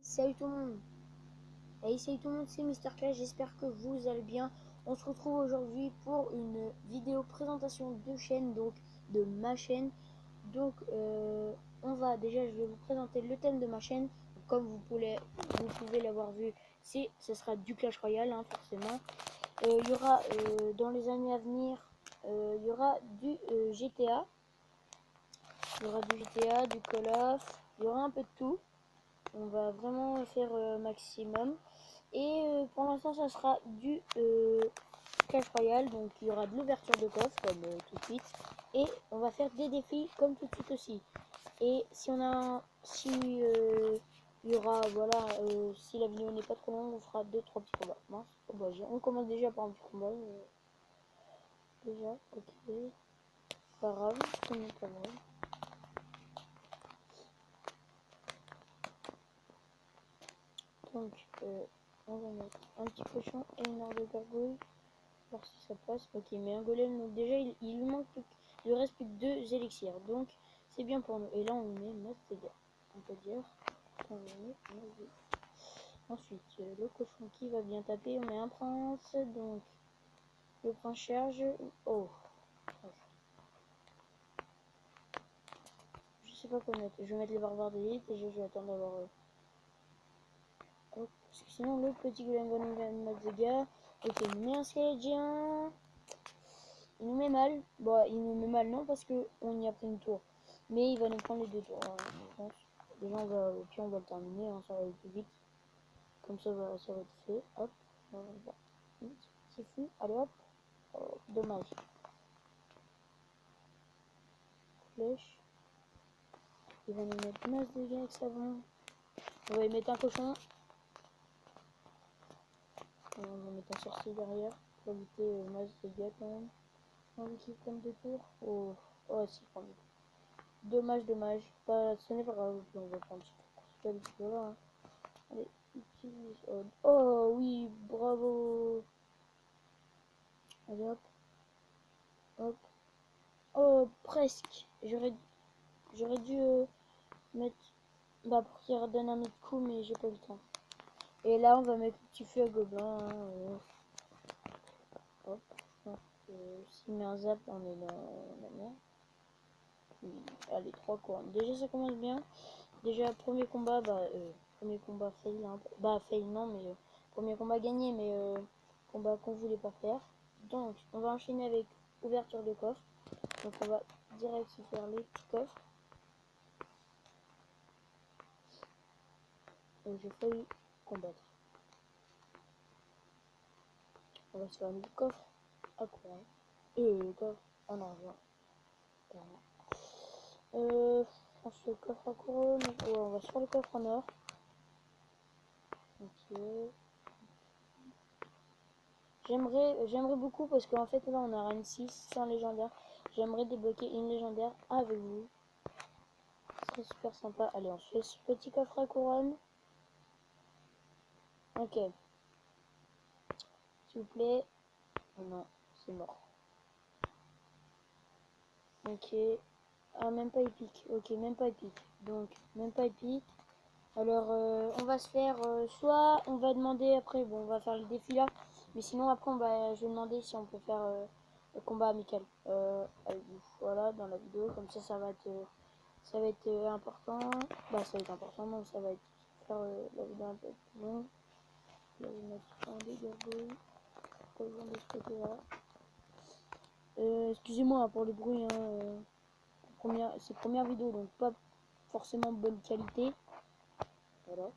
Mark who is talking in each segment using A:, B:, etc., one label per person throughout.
A: Salut tout le monde. Hey, salut tout le monde, c'est Mister Clash, j'espère que vous allez bien. On se retrouve aujourd'hui pour une vidéo présentation de chaîne, donc de ma chaîne. Donc je vais vous présenter le thème de ma chaîne. Comme vous pouvez l'avoir vu, ce sera du Clash Royale, hein, forcément. Il y aura dans les années à venir, il y aura du GTA. Il y aura du GTA, du Call of, il y aura un peu de tout. On va vraiment faire maximum. Et pour l'instant, ça sera du Clash Royale. Donc, il y aura de l'ouverture de coffre, comme tout de suite. Et on va faire des défis, comme tout de suite aussi. Et si il y aura, voilà, si la vidéo n'est pas trop longue, on fera 2-3 petits combats. Mince, oh, bah, on commence déjà par un petit combat. Déjà, ok. Pas grave, ce n'est pas grave. Donc, on va mettre un petit cochon et une horde de gargouilles. Voir si ça passe. Ok, mais un golem, donc déjà il lui manque il reste plus que 2 élixirs, donc c'est bien pour nous. Et là on met masse dégâts, on peut dire qu'on met masse dégâts. Ensuite le cochon qui va bien taper, on met un prince, donc le prince charge. Oh, je sais pas quoi mettre. Je vais mettre les barbares d'élite et je vais attendre d'avoir hop, parce que sinon le petit golem va nous mettre masse dégâts. Ok, il met un squelette géant. Il nous met mal. Bon, il nous met mal non parce que on y a pris une tour. Mais il va nous prendre les 2 tours. Hein, je pense. Déjà on va le terminer. Hein, ça va aller plus vite. Comme ça va être fait. Hop. C'est fou. Allez hop. Oh, dommage. Flèche. Il va nous mettre masse de dégâts avec savon. On va y mettre un cochon. On va mettre un sorcier derrière. Pour éviter masse de dégâts quand même. On veut qu'il prenne 2 tours. Oh, oh si, prend 2 tours. Dommage. Pas, ce n'est pas grave. On va prendre ce petit là. Allez, utilise. Oh oui, bravo. Allez hop, hop. Oh, presque. J'aurais dû mettre. Bah, pour qu'il redonne un autre coup, mais j'ai pas eu le temps. Et là, on va mettre le petit feu à gobelin. Hein, hop. S'il met un zap, on est dans la merde. Allez, 3 couronnes. Déjà, ça commence bien. Déjà, premier combat, premier combat fail. Hein. Bah, fail non, mais premier combat gagné, mais combat qu'on voulait pas faire. Donc, on va enchaîner avec ouverture de coffre. Donc, on va direct se faire les petits coffres. Donc, j'ai failli combattre. On va se faire un coffre à quoi coffre en argent. On se fait le coffre à couronne. Ouais, on va se faire le coffre en or. Ok. J'aimerais beaucoup parce qu'en fait là on aura une 6 sans légendaire. J'aimerais débloquer une légendaire avec vous. Ce serait super sympa. Allez, on se fait ce petit coffre à couronne. Ok. S'il vous plaît. Oh non, c'est mort. Ok. Ah, même pas épique. Ok, même pas épique. Donc, même pas épique. Alors, on va se faire... soit on va demander après... Bon, on va faire le défi là. Mais sinon, après, je vais demander si on peut faire le combat amical. Avec vous. Voilà, dans la vidéo. Comme ça va être... ça va être important. Bah, ça va être important. Non, ça va être... faire la vidéo un peu plus longue. Là, je vais mettre un dégât. Rejoindre de ce côté-là. Excusez-moi pour le bruit. Hein, c'est première vidéo, donc pas forcément bonne qualité. Voilà.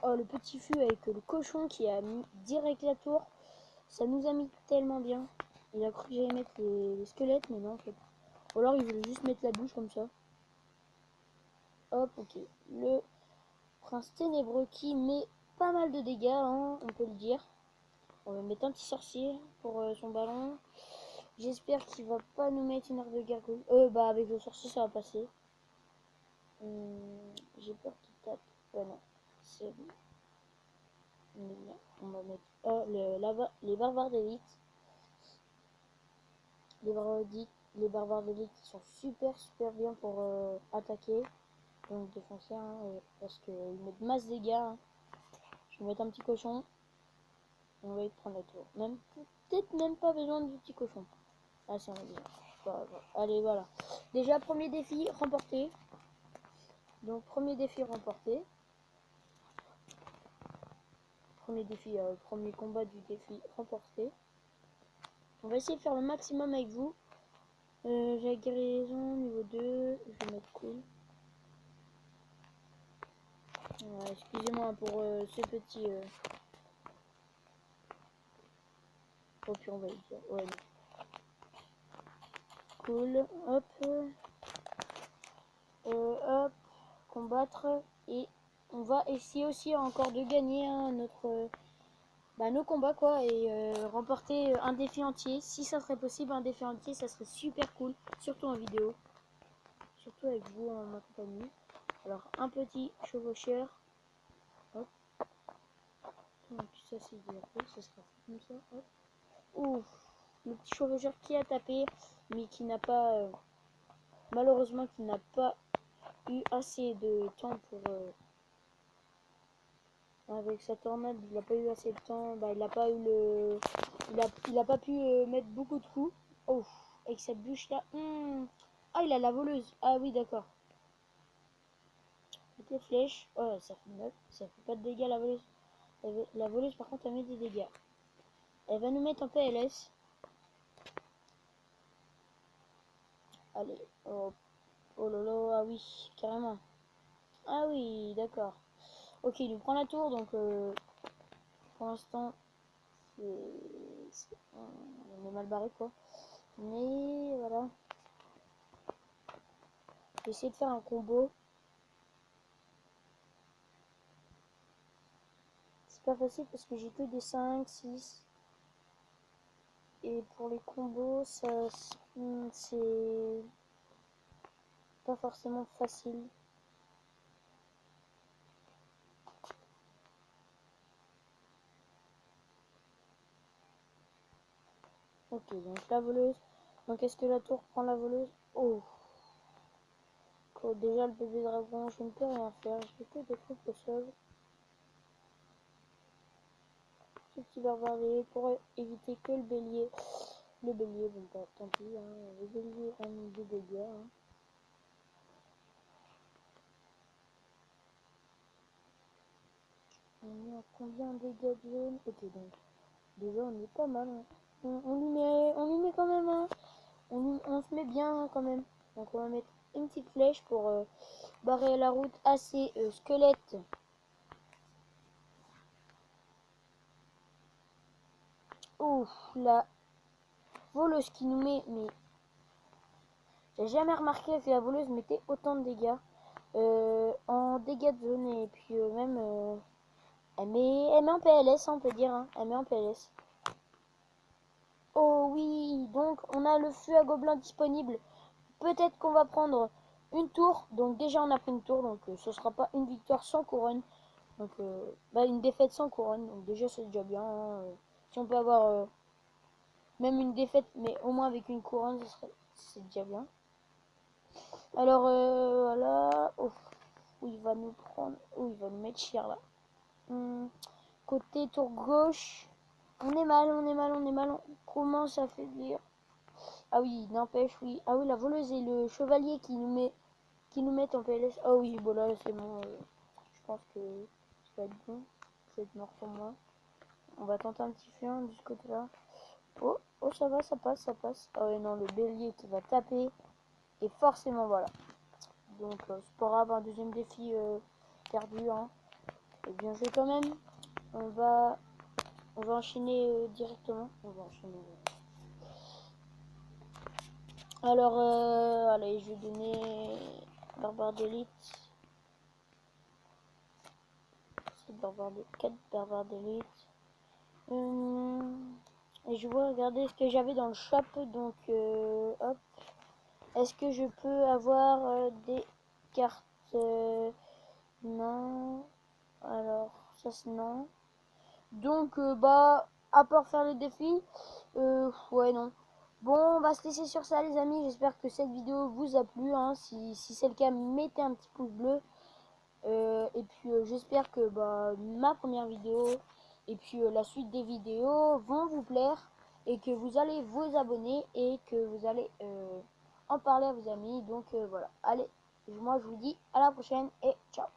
A: Oh, le petit fût avec le cochon qui a mis direct la tour. Ça nous a mis tellement bien. Il a cru que j'allais mettre les squelettes, mais non en fait. Ou alors il voulait juste mettre la douche comme ça. Hop, ok. Le prince ténébreux qui met pas mal de dégâts, hein, on peut le dire. On va mettre un petit sorcier pour son ballon. J'espère qu'il va pas nous mettre une horde de gargouilles. Bah avec le sorcier ça va passer. J'ai peur qu'il tape. Ouais non, c'est bon. On va mettre les barbares d'élite. Les barbares d'élite. les barbares d'élite qui sont super bien pour attaquer. Donc défoncer, hein, parce qu'ils mettent masse dégâts. Hein. Je vais mettre un petit cochon. On va y prendre la tour. Même peut-être même pas besoin du petit cochon. Ah si on a besoin. Allez voilà. Déjà premier défi remporté. Donc premier défi remporté. Premier défi, premier combat du défi remporté. On va essayer de faire le maximum avec vous. J'ai guérison niveau 2. Je vais mettre cool. Ouais, excusez-moi pour ce petit... Oh puis on va le dire. Ouais, non. Cool. Hop. Hop. Combattre. Et on va essayer aussi encore de gagner hein, nos combats quoi. Et remporter un défi entier. Si ça serait possible, un défi entier, ça serait super cool. Surtout en vidéo. Surtout avec vous en ma compagnie. Alors un petit chevaucheur. Hop. Donc ça c'est après, ça sera comme ça. Hop. Ouf. Le petit chevaucheur qui a tapé, mais qui n'a pas... malheureusement qui n'a pas eu assez de temps pour... avec sa tornade, il n'a pas eu assez de temps. Bah, il n'a pas eu le... Il a pas pu mettre beaucoup de coups. Oh, avec cette bûche là. Ah, il a la voleuse. Ah oui, d'accord. Avec les flèches. Oh, ça fait 9. Ça fait pas de dégâts la voleuse. La voleuse, par contre, elle met des dégâts. Elle va nous mettre en PLS. Allez. Oh, oh lolo, ah oui, carrément. Ah oui, d'accord. Ok, il nous prend la tour, donc pour l'instant, on est mal barré quoi. Mais voilà. Je vais essayer de faire un combo. C'est pas facile parce que j'ai que des 5, 6. Et pour les combos, ça c'est pas forcément facile. Ok, donc la voleuse. Donc est-ce que la tour prend la voleuse? Oh. Déjà le bébé dragon, je ne peux rien faire. J'ai que des trucs au sol. Ce petit barbare pour éviter que le bélier. Le bélier, bon bah tant pis, hein. Le bélier a mis des dégâts. Hein. On est à combien de dégâts de zone? Ok, donc déjà on est pas mal. Hein. On lui met quand même. Hein. On se met bien hein, quand même. Donc on va mettre une petite flèche pour barrer la route à ces squelettes. Ouf, la voleuse qui nous met, mais j'ai jamais remarqué que la voleuse mettait autant de dégâts en dégâts de zone et puis même elle met en PLS on peut dire, hein. Elle met en PLS. Oh oui, donc on a le feu à gobelins disponible. Peut-être qu'on va prendre une tour. Donc déjà on a pris une tour, donc ce sera pas une victoire sans couronne. Donc une défaite sans couronne. Donc déjà c'est déjà bien. Hein. Si on peut avoir même une défaite, mais au moins avec une couronne, c'est déjà bien. Alors voilà. Oh, où il va nous prendre. Où il va nous mettre cher là. Côté tour gauche. On est mal, on est mal, on est mal. On commence à faiblir. Ah oui, n'empêche, oui. Ah oui, la voleuse et le chevalier qui nous mettent en PLS. Ah oui, bon là c'est bon. Je pense que ça va être bon. Ça va être mort pour moi. On va tenter un petit flanc de ce côté-là. Oh, oh, ça va, ça passe, ça passe. Ah ouais, non, le bélier qui va taper. Et forcément, voilà. Donc, c'est pas grave, un deuxième défi perdu. Hein. Et bien joué quand même. On va enchaîner directement. On va enchaîner. Alors, allez, je vais donner barbare d'élite. C'est barbare de 4 barbares d'élite. Et je vois regarder ce que j'avais dans le shop. Donc, hop. Est-ce que je peux avoir des cartes non. Alors, ça c'est non. Donc, à part faire les défis, ouais, non. Bon, on va se laisser sur ça les amis, j'espère que cette vidéo vous a plu, hein. Si c'est le cas, mettez un petit pouce bleu. Et puis j'espère que ma première vidéo et puis la suite des vidéos vont vous plaire et que vous allez vous abonner et que vous allez en parler à vos amis. Donc voilà, allez, moi je vous dis à la prochaine et ciao.